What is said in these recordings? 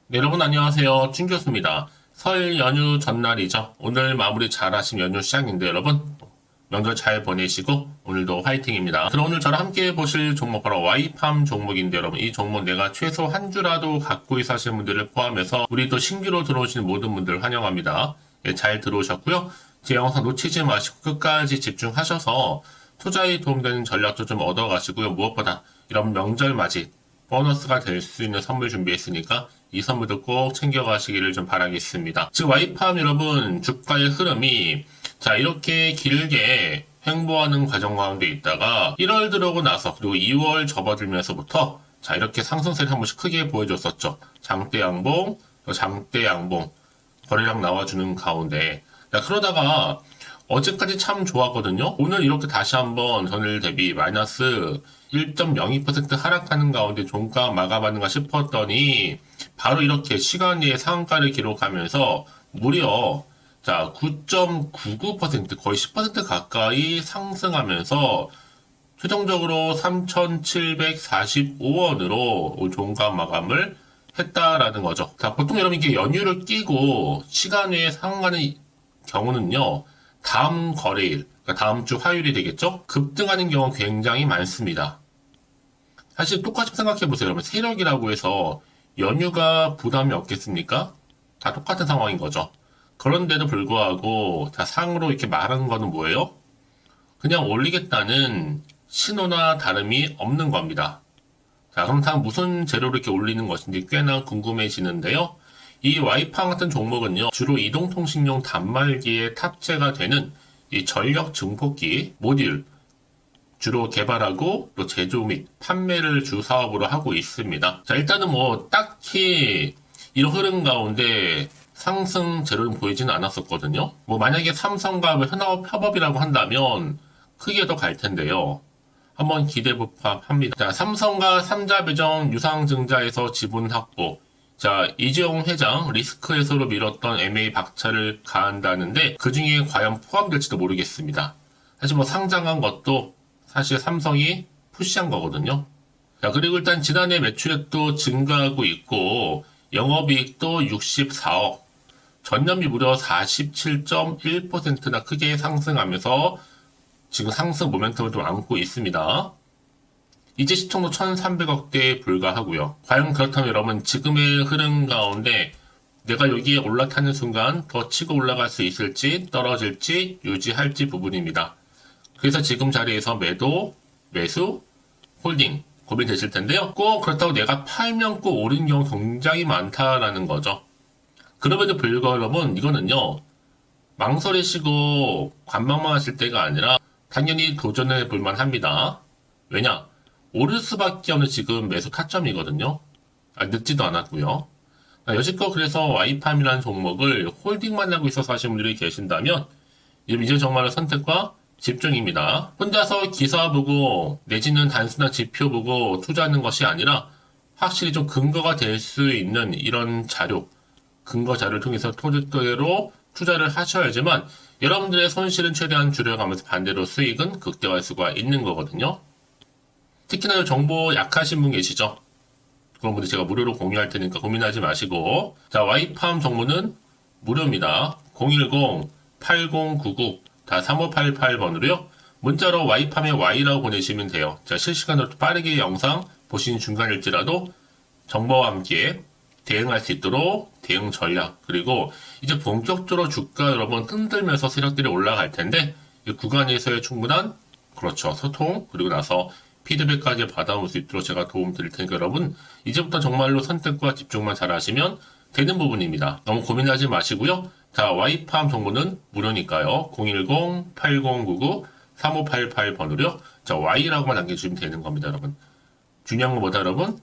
네, 여러분 안녕하세요. 준 교수입니다. 설 연휴 전날이죠. 오늘 마무리 잘 하신 연휴 시작인데 여러분 명절 잘 보내시고 오늘도 화이팅입니다. 그럼 오늘 저랑 함께 보실 종목 바로 와이팜 종목인데 여러분 이 종목 내가 최소 한 주라도 갖고 있어 하시는 분들을 포함해서 우리 또 신규로 들어오시는 모든 분들 환영합니다. 예, 잘 들어오셨고요. 제 영상 놓치지 마시고 끝까지 집중하셔서 투자에 도움되는 전략도 좀 얻어가시고요. 무엇보다 이런 명절 맞이 보너스가 될 수 있는 선물 준비했으니까 이 선물도 꼭 챙겨가시기를 좀 바라겠습니다. 지금 와이팜 여러분 주가의 흐름이 자 이렇게 길게 횡보하는 과정 가운데 있다가 1월 들어오고 나서 그리고 2월 접어들면서부터 자 이렇게 상승세를 한 번씩 크게 보여줬었죠. 장대 양봉, 장대 양봉 거래량 나와주는 가운데 자 그러다가 어제까지 참 좋았거든요. 오늘 이렇게 다시 한번 전일 대비 마이너스 1.02% 하락하는 가운데 종가 막아봤는가 싶었더니 바로 이렇게 시간 내에 상한가를 기록하면서 무려 자 9.99% 거의 10% 가까이 상승하면서 최종적으로 3,745원으로 종가 마감을 했다라는 거죠. 자 보통 여러분 이렇게 연휴를 끼고 시간 외에 상한가는 경우는요. 다음 거래일, 그러니까 다음 주 화요일이 되겠죠? 급등하는 경우 굉장히 많습니다. 사실 똑같이 생각해보세요. 여러분, 세력이라고 해서 연휴가 부담이 없겠습니까? 다 똑같은 상황인 거죠. 그런데도 불구하고, 자, 상으로 이렇게 말하는 거는 뭐예요? 그냥 올리겠다는 신호나 다름이 없는 겁니다. 자, 그럼 다 무슨 재료로 이렇게 올리는 것인지 꽤나 궁금해지는데요. 이 와이팜 같은 종목은요, 주로 이동통신용 단말기에 탑재가 되는 이 전력 증폭기 모듈, 주로 개발하고 또 제조 및 판매를 주 사업으로 하고 있습니다. 자, 일단은 뭐, 딱히 이런 흐름 가운데 상승 재료는 보이지는 않았었거든요. 뭐, 만약에 삼성과 협업이라고 한다면 크게 더 갈 텐데요. 한번 기대합니다. 자, 삼성과 삼자 배정 유상증자에서 지분 확보, 자, 이재용 회장 리스크 해소로 미뤘던 MA 박차를 가한다는데 그 중에 과연 포함될지도 모르겠습니다. 사실 뭐 상장한 것도 사실 삼성이 푸시한 거거든요. 자, 그리고 일단 지난해 매출액도 증가하고 있고 영업이익도 64억, 전년비 무려 47.1%나 크게 상승하면서 지금 상승 모멘텀을 좀 안고 있습니다. 이제 시총도 1,300억대에 불과하고요. 과연 그렇다면 여러분 지금의 흐름 가운데 내가 여기에 올라타는 순간 더 치고 올라갈 수 있을지 떨어질지 유지할지 부분입니다. 그래서 지금 자리에서 매도, 매수, 홀딩 고민되실 텐데요. 꼭 그렇다고 내가 팔면 꼭 오른 경우 굉장히 많다라는 거죠. 그럼에도 불구하고 여러분 이거는요. 망설이시고 관망만 하실 때가 아니라 당연히 도전해 볼만 합니다. 왜냐? 오를 수밖에 없는 지금 매수 타점이거든요. 늦지도 않았고요. 여지껏 그래서 와이팜이라는 종목을 홀딩만 하고 있어서 하시는 분들이 계신다면 이제 정말로 선택과 집중입니다. 혼자서 기사 보고 내지는 단순한 지표 보고 투자하는 것이 아니라 확실히 좀 근거가 될 수 있는 이런 자료, 근거 자료를 통해서 토대로 투자를 하셔야지만 여러분들의 손실은 최대한 줄여가면서 반대로 수익은 극대화할 수가 있는 거거든요. 특히나 정보 약하신 분 계시죠? 그런 분들 제가 무료로 공유할 테니까 고민하지 마시고 자 와이팜 정보는 무료입니다. 010-8099-3588번으로요. 문자로 와이팜의 Y라고 보내시면 돼요. 자 실시간으로 빠르게 영상 보시는 중간일지라도 정보와 함께 대응할 수 있도록 대응 전략 그리고 이제 본격적으로 주가 여러분 흔들면서 세력들이 올라갈 텐데 이 구간에서의 충분한 그렇죠 소통 그리고 나서 피드백까지 받아올 수 있도록 제가 도움 드릴 테니까 여러분 이제부터 정말로 선택과 집중만 잘 하시면 되는 부분입니다. 너무 고민하지 마시고요. 자 와이팜 정보는 무료니까요. 010-8099-3588번으로요. 자 Y라고만 남겨주시면 되는 겁니다. 여러분 중요한 건 뭐다 여러분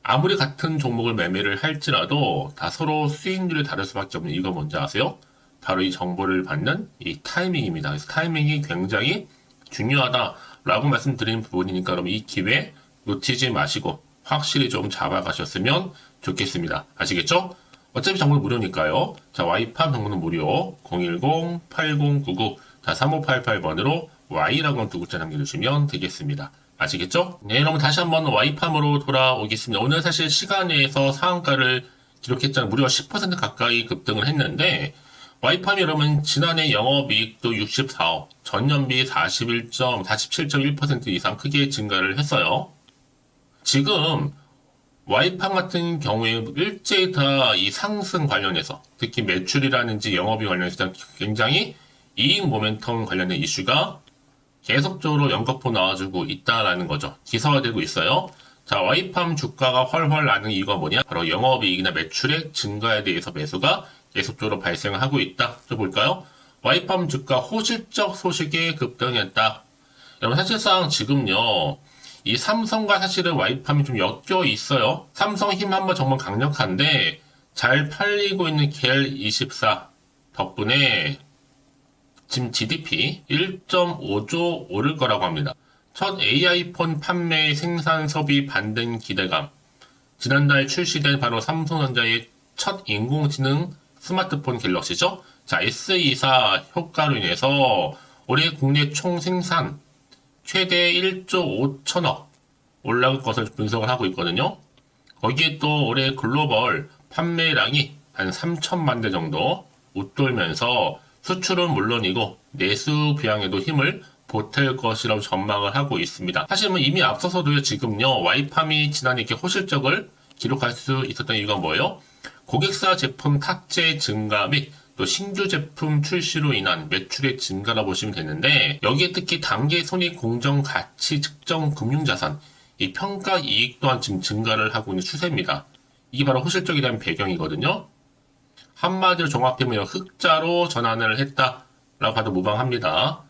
아무리 같은 종목을 매매를 할지라도 다 서로 수익률이 다를 수밖에 없는 이거 뭔지 아세요? 바로 이 정보를 받는 이 타이밍입니다. 그래서 타이밍이 굉장히 중요하다라고 말씀드리는 부분이니까 여러분 이 기회 놓치지 마시고 확실히 좀 잡아가셨으면 좋겠습니다. 아시겠죠? 어차피 정보는 무료니까요. 자, 와이팜 정보는 무료 010-8099-3588번으로 Y라고 두 글자 남겨주시면 되겠습니다. 아시겠죠? 네, 여러분 다시 한번 와이팜으로 돌아오겠습니다. 오늘 사실 시간 내에서 상한가를 기록했잖아요. 무려 10% 가까이 급등을 했는데 와이팜이 여러분 지난해 영업이익도 64억, 전년비 47.1% 이상 크게 증가를 했어요. 지금 와이팜 같은 경우에 일제히 다 이 상승 관련해서 특히 매출이라든지 영업이 관련해서 굉장히 이익 모멘텀 관련된 이슈가 계속적으로 연거푸 나와주고 있다라는 거죠. 기사화되고 있어요. 자, 와이팜 주가가 훨훨 나는 이유가 뭐냐? 바로 영업이익이나 매출의 증가에 대해서 매수가 계속적으로 발생하고 있다. 좀 볼까요? 와이팜 주가 호실적 소식에 급등했다. 여러분 사실상 지금요. 이 삼성과 사실은 와이팜이 좀 엮여 있어요. 삼성 힘 한번 정말 강력한데 잘 팔리고 있는 겔24 덕분에 지금 GDP 1.5조 오를 거라고 합니다. 첫 AI폰 판매 생산 섭이 반등 기대감. 지난달 출시된 바로 삼성전자의 첫 인공지능 스마트폰 갤럭시죠. 자, S24 효과로 인해서 올해 국내 총 생산 최대 1조 5천억 올라갈 것을 분석을 하고 있거든요. 거기에 또 올해 글로벌 판매량이 한 3천만 대 정도 웃돌면서 수출은 물론이고 내수 부양에도 힘을 보탤 것이라고 전망을 하고 있습니다. 사실 뭐 이미 앞서서도요, 지금요, 와이팜이 지난해 이렇게 호실적을 기록할 수 있었던 이유가 뭐예요? 고객사 제품 탑재 증가 및 또 신규 제품 출시로 인한 매출의 증가라 보시면 되는데, 여기에 특히 단기 손익 공정 가치 측정 금융자산, 이 평가 이익 또한 지금 증가를 하고 있는 추세입니다. 이게 바로 호실적에 대한 배경이거든요. 한마디로 종합해보면 흑자로 전환을 했다라고 봐도 무방합니다.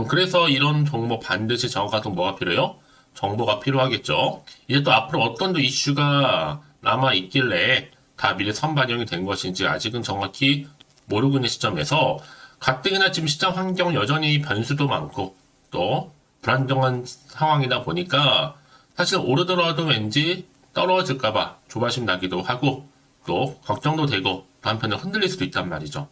그래서 이런 종목 반드시 정확한 뭐가 필요해요? 정보가 필요하겠죠. 이제 또 앞으로 어떤 또 이슈가 남아 있길래 다 미리 선반영이 된 것인지 아직은 정확히 모르고 있는 시점에서 가뜩이나 지금 시장 환경 여전히 변수도 많고 또 불안정한 상황이다 보니까 사실 오르더라도 왠지 떨어질까봐 조바심 나기도 하고 또 걱정도 되고 한편으로 흔들릴 수도 있단 말이죠.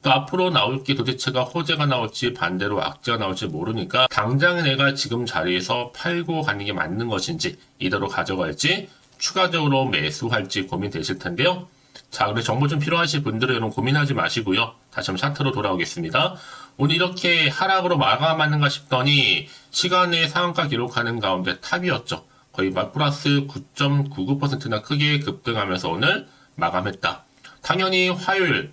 또 앞으로 나올 게 도대체가 호재가 나올지 반대로 악재가 나올지 모르니까 당장 내가 지금 자리에서 팔고 가는 게 맞는 것인지 이대로 가져갈지 추가적으로 매수할지 고민되실 텐데요. 자, 그래 정보 좀 필요하신 분들은 여러분 고민하지 마시고요. 다시 한번 차트로 돌아오겠습니다. 오늘 이렇게 하락으로 마감하는가 싶더니 시간의 상한가 기록하는 가운데 탑이었죠. 거의 플러스 9.99%나 크게 급등하면서 오늘 마감했다. 당연히 화요일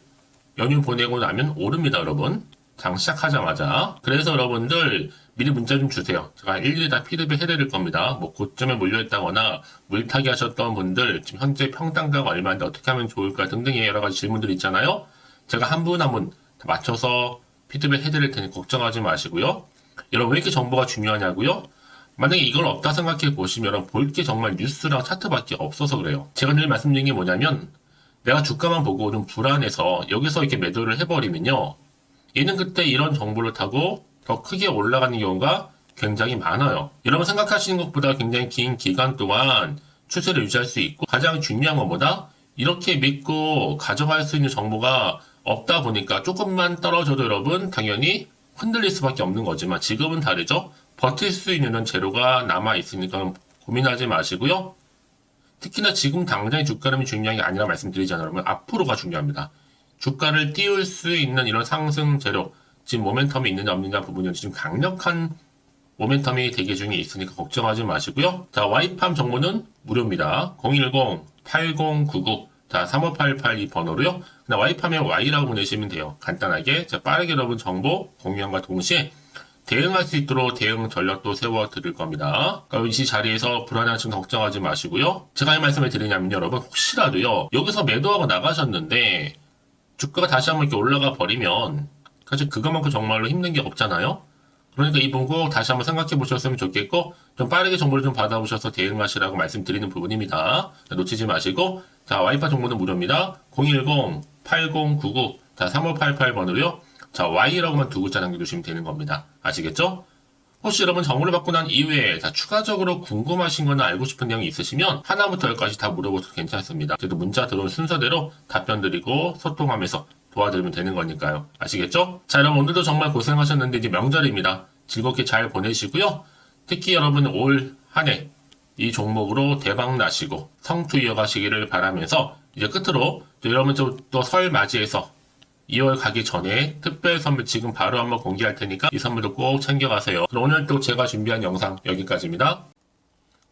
연휴 보내고 나면 오릅니다, 여러분. 장 시작하자마자. 그래서 여러분들 미리 문자 좀 주세요. 제가 일일이 다 피드백 해드릴 겁니다. 뭐 고점에 몰려있다거나 물타기 하셨던 분들 지금 현재 평단가가 얼마인데 어떻게 하면 좋을까 등등의 여러 가지 질문들 있잖아요. 제가 한 분 한 분 맞춰서 피드백 해드릴 테니 걱정하지 마시고요. 여러분 왜 이렇게 정보가 중요하냐고요? 만약에 이걸 없다 생각해 보시면 여러분 볼 게 정말 뉴스랑 차트밖에 없어서 그래요. 제가 늘 말씀드린 게 뭐냐면 내가 주가만 보고 좀 불안해서 여기서 이렇게 매도를 해버리면요. 얘는 그때 이런 정보를 타고 더 크게 올라가는 경우가 굉장히 많아요. 여러분 생각하시는 것보다 굉장히 긴 기간 동안 추세를 유지할 수 있고 가장 중요한 것보다 이렇게 믿고 가져갈 수 있는 정보가 없다 보니까 조금만 떨어져도 여러분 당연히 흔들릴 수밖에 없는 거지만 지금은 다르죠. 버틸 수 있는 재료가 남아 있으니까 고민하지 마시고요. 특히나 지금 당장의 주가 흐름이 중요한 게 아니라 말씀드리잖아요. 여러분 앞으로가 중요합니다. 주가를 띄울 수 있는 이런 상승 재료, 지금 모멘텀이 있느냐 없느냐 부분은 지금 강력한 모멘텀이 대기 중에 있으니까 걱정하지 마시고요. 자, 와이팜 정보는 무료입니다. 010-8099 자, 3588 이 번호로요. 그냥 와이팜에 Y라고 보내시면 돼요. 간단하게 자, 빠르게 여러분 정보 공유함과 동시에 대응할 수 있도록 대응 전략도 세워 드릴 겁니다. 그러니까 이 자리에서 불안하시면 걱정하지 마시고요. 제가 이 말씀을 드리냐면 여러분 혹시라도요. 여기서 매도하고 나가셨는데 주가가 다시 한번 이렇게 올라가 버리면 사실 그것만큼 정말로 힘든 게 없잖아요. 그러니까 이 부분 꼭 다시 한번 생각해 보셨으면 좋겠고 좀 빠르게 정보를 좀 받아보셔서 대응하시라고 말씀드리는 부분입니다. 놓치지 마시고 자, 와이파 정보는 무료입니다. 010-8099 자, 3588 번호로요. 자, Y라고만 두 글자 남겨주시면 되는 겁니다. 아시겠죠? 혹시 여러분 정보를 받고 난 이후에 자, 추가적으로 궁금하신 거나 알고 싶은 내용이 있으시면 하나부터 열까지 다 물어보셔도 괜찮습니다. 그래도 문자 들어온 순서대로 답변 드리고 소통하면서 도와드리면 되는 거니까요. 아시겠죠? 자, 여러분 오늘도 정말 고생하셨는데 이제 명절입니다. 즐겁게 잘 보내시고요. 특히 여러분 올 한 해 이 종목으로 대박 나시고 성투 이어가시기를 바라면서 이제 끝으로 여러분 또 설 맞이해서 2월 가기 전에 특별 선물 지금 바로 한번 공개할 테니까 이 선물도 꼭 챙겨가세요. 그럼 오늘 또 제가 준비한 영상 여기까지입니다.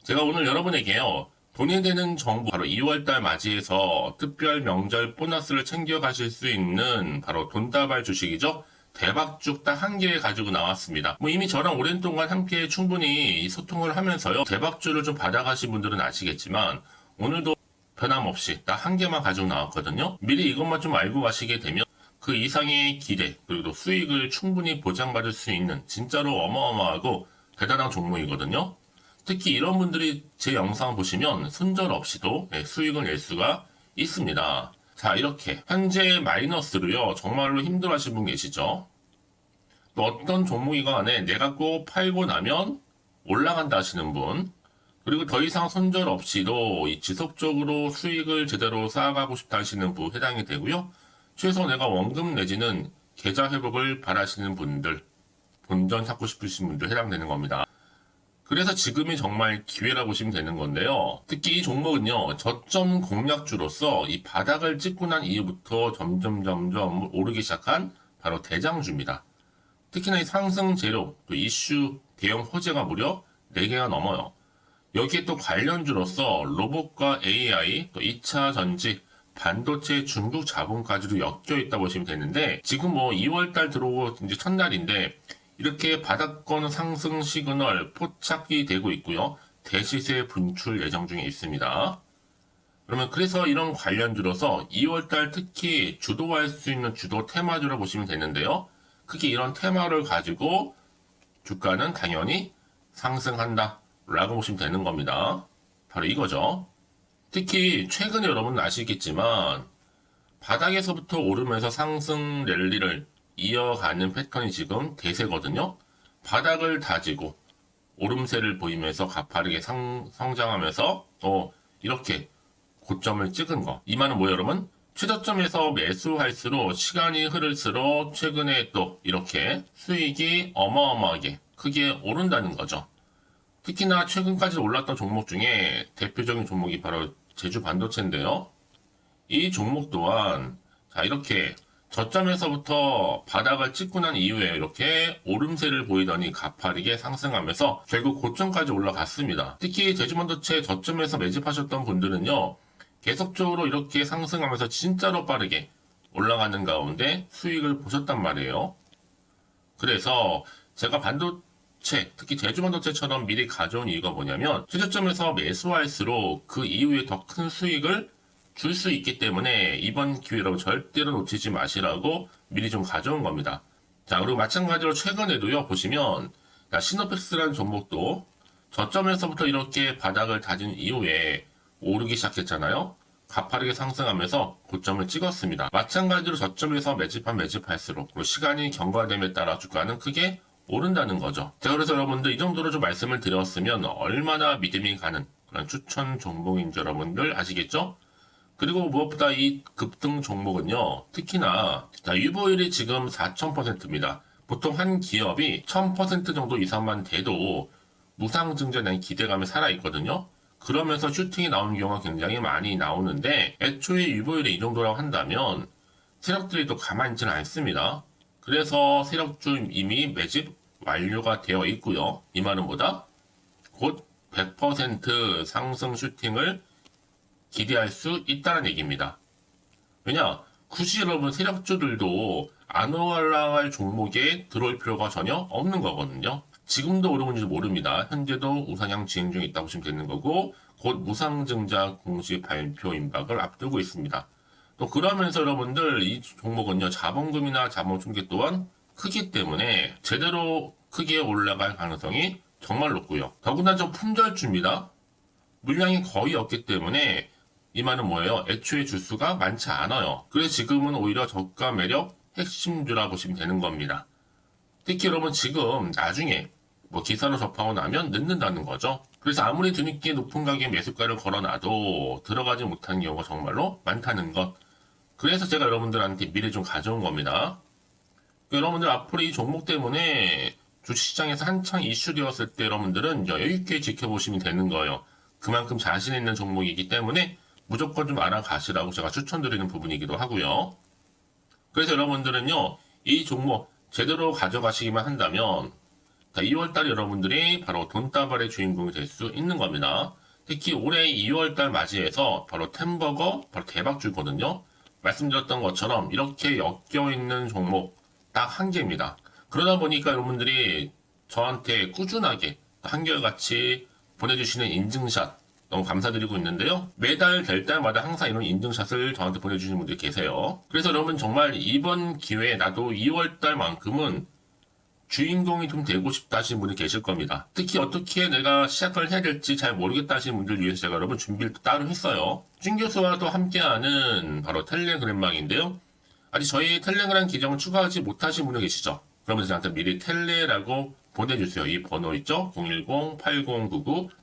제가 오늘 여러분에게요. 돈이 되는 정보 바로 2월달 맞이해서 특별 명절 보너스를 챙겨가실 수 있는 바로 돈다발 주식이죠. 대박죽 딱 한 개 가지고 나왔습니다. 이미 저랑 오랜 동안 함께 충분히 소통을 하면서요. 대박주를 좀 받아가신 분들은 아시겠지만 오늘도 변함없이 딱 한 개만 가지고 나왔거든요. 미리 이것만 좀 알고 가시게 되면 그 이상의 기대 그리고 수익을 충분히 보장받을 수 있는 진짜로 어마어마하고 대단한 종목이거든요. 특히 이런 분들이 제 영상 보시면 손절 없이도 수익을 낼 수가 있습니다. 자, 이렇게 현재 마이너스로요. 정말로 힘들어하시는 분 계시죠? 또 어떤 종목이간에 내가 꼭 팔고 나면 올라간다 하시는 분, 그리고 더 이상 손절 없이도 지속적으로 수익을 제대로 쌓아가고 싶다 하시는 분 해당이 되고요. 최소 내가 원금 내지는 계좌 회복을 바라시는 분들, 본전 찾고 싶으신 분들 해당되는 겁니다. 그래서 지금이 정말 기회라고 보시면 되는 건데요. 특히 이 종목은요, 저점 공략주로서 이 바닥을 찍고 난 이후부터 점점 오르기 시작한 바로 대장주입니다. 특히나 이 상승 재료, 또 이슈, 대형 호재가 무려 4개가 넘어요. 여기에 또 관련주로서 로봇과 AI, 또 2차 전지, 반도체, 중국 자본까지도 엮여 있다 보시면 되는데, 지금 2월달 들어오고 이제 첫날인데, 이렇게 바닥권 상승 시그널 포착이 되고 있고요. 대시세 분출 예정 중에 있습니다. 그러면 그래서 이런 관련주로서 2월달 특히 주도할 수 있는 주도 테마주로 보시면 되는데요. 크게 이런 테마를 가지고 주가는 당연히 상승한다 라고 보시면 되는 겁니다. 바로 이거죠. 특히 최근에 여러분은 아시겠지만 바닥에서부터 오르면서 상승 랠리를 이어가는 패턴이 지금 대세거든요. 바닥을 다지고 오름세를 보이면서 가파르게 성장하면서 이렇게 고점을 찍은 거. 이 말은 뭐예요, 여러분? 최저점에서 매수할수록 시간이 흐를수록 최근에 또 이렇게 수익이 어마어마하게 크게 오른다는 거죠. 특히나 최근까지 올랐던 종목 중에 대표적인 종목이 바로 제주 반도체인데요. 이 종목 또한 자 이렇게 저점에서부터 바닥을 찍고 난 이후에 이렇게 오름세를 보이더니 가파르게 상승하면서 결국 고점까지 올라갔습니다. 특히 제주반도체 저점에서 매집하셨던 분들은요. 계속적으로 이렇게 상승하면서 진짜로 빠르게 올라가는 가운데 수익을 보셨단 말이에요. 그래서 제가 반도체, 특히 제주반도체처럼 미리 가져온 이유가 뭐냐면 최저점에서 매수할수록 그 이후에 더 큰 수익을 줄 수 있기 때문에 이번 기회로 절대로 놓치지 마시라고 미리 좀 가져온 겁니다. 자, 그리고 마찬가지로 최근에도요, 보시면, 시노펙스라는 종목도 저점에서부터 이렇게 바닥을 다진 이후에 오르기 시작했잖아요. 가파르게 상승하면서 고점을 찍었습니다. 마찬가지로 저점에서 매집할수록 그리고 시간이 경과됨에 따라 주가는 크게 오른다는 거죠. 자, 그래서 여러분들 이 정도로 좀 말씀을 드렸으면 얼마나 믿음이 가는 그런 추천 종목인지 여러분들 아시겠죠? 그리고 무엇보다 이 급등 종목은요, 특히나, 유보율이 지금 4000%입니다. 보통 한 기업이 1000% 정도 이상만 돼도 무상증자에 대한 기대감이 살아있거든요. 그러면서 슈팅이 나오는 경우가 굉장히 많이 나오는데, 애초에 유보율이 이 정도라고 한다면, 세력들이 또 가만히 있지는 않습니다. 그래서 세력주 이미 매집 완료가 되어 있고요. 이 말은 뭐다? 곧 100% 상승 슈팅을 기대할 수 있다는 얘기입니다. 왜냐? 굳이 여러분 세력주들도 안 올라갈 종목에 들어올 필요가 전혀 없는 거거든요. 지금도 오르는지 모릅니다. 현재도 우상향 진행 중에 있다고 보시면 되는 거고 곧 무상증자 공시 발표 임박을 앞두고 있습니다. 또 그러면서 여러분들 이 종목은요. 자본금이나 자본 충격 또한 크기 때문에 제대로 크게 올라갈 가능성이 정말 높고요. 더군다나 좀 품절주입니다. 물량이 거의 없기 때문에 이 말은 뭐예요? 애초에 주수가 많지 않아요. 그래서 지금은 오히려 저가 매력 핵심주라 보시면 되는 겁니다. 특히 여러분 지금 나중에 기사로 접하고 나면 늦는다는 거죠. 그래서 아무리 뒤늦게 높은 가격에 매수가를 걸어놔도 들어가지 못하는 경우가 정말로 많다는 것. 그래서 제가 여러분들한테 미리 좀 가져온 겁니다. 여러분들 앞으로 이 종목 때문에 주식시장에서 한창 이슈되었을 때 여러분들은 여유있게 지켜보시면 되는 거예요. 그만큼 자신 있는 종목이기 때문에 무조건 좀 알아가시라고 제가 추천드리는 부분이기도 하고요. 그래서 여러분들은요, 이 종목 제대로 가져가시기만 한다면 2월달 여러분들이 바로 돈다발의 주인공이 될 수 있는 겁니다. 특히 올해 2월달 맞이해서 바로 템버거 바로 대박주거든요. 말씀드렸던 것처럼 이렇게 엮여있는 종목 딱 한 개입니다. 그러다 보니까 여러분들이 저한테 꾸준하게 한결같이 보내주시는 인증샷 너무 감사드리고 있는데요. 매달 될 때마다 항상 이런 인증샷을 저한테 보내주시는 분들이 계세요. 그래서 여러분 정말 이번 기회에 나도 2월달만큼은 주인공이 좀 되고 싶다 하시는 분이 계실 겁니다. 특히 어떻게 내가 시작을 해야 될지 잘 모르겠다 하시는 분들 위해서 제가 여러분 준비를 따로 했어요. 준 교수와도 함께하는 바로 텔레그램망인데요. 아직 저희 텔레그램 계정을 추가하지 못하신 분이 계시죠? 그러면 저한테 미리 텔레라고 보내주세요. 이 번호 있죠?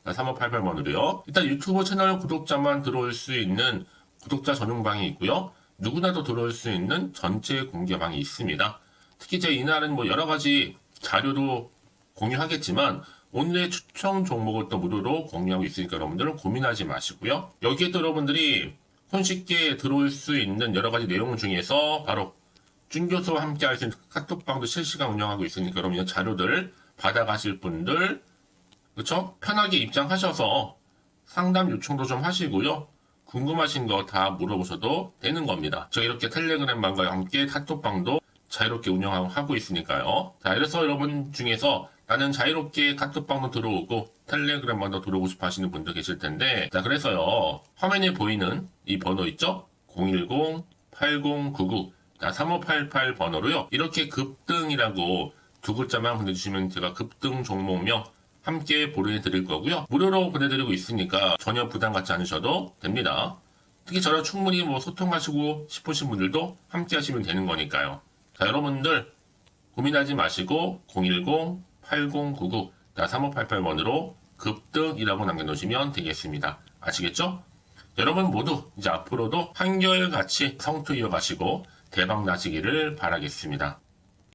010-8099-3588번으로요. 일단 유튜브 채널 구독자만 들어올 수 있는 구독자 전용방이 있고요. 누구나도 들어올 수 있는 전체 공개방이 있습니다. 특히 제 이날은 뭐 여러 가지 자료도 공유하겠지만 오늘의 추천 종목을 또 무료로 공유하고 있으니까 여러분들은 고민하지 마시고요. 여기에 또 여러분들이 손쉽게 들어올 수 있는 여러 가지 내용 중에서 바로 준 교수와 함께 할 수 있는 카톡방도 실시간 운영하고 있으니까 여러분 이 자료들 받아가실 분들 그렇죠? 편하게 입장하셔서 상담 요청도 좀 하시고요. 궁금하신 거 다 물어보셔도 되는 겁니다. 저 이렇게 텔레그램방과 함께 카톡방도 자유롭게 운영하고 있으니까요. 자, 그래서 여러분 중에서 나는 자유롭게 카톡방도 들어오고 텔레그램방도 들어오고 싶어 하시는 분들 계실 텐데, 자, 그래서요, 화면에 보이는 이 번호 있죠? 010-8099-3588 번호로요, 이렇게 급등이라고 두 글자만 보내주시면 제가 급등 종목명 함께 보내드릴 거고요. 무료로 보내드리고 있으니까 전혀 부담 갖지 않으셔도 됩니다. 특히 저랑 충분히 뭐 소통하시고 싶으신 분들도 함께 하시면 되는 거니까요. 자, 여러분들 고민하지 마시고 010-8099-3588번으로 급등이라고 남겨놓으시면 되겠습니다. 아시겠죠? 여러분 모두 이제 앞으로도 한결같이 성투 이어가시고 대박 나시기를 바라겠습니다.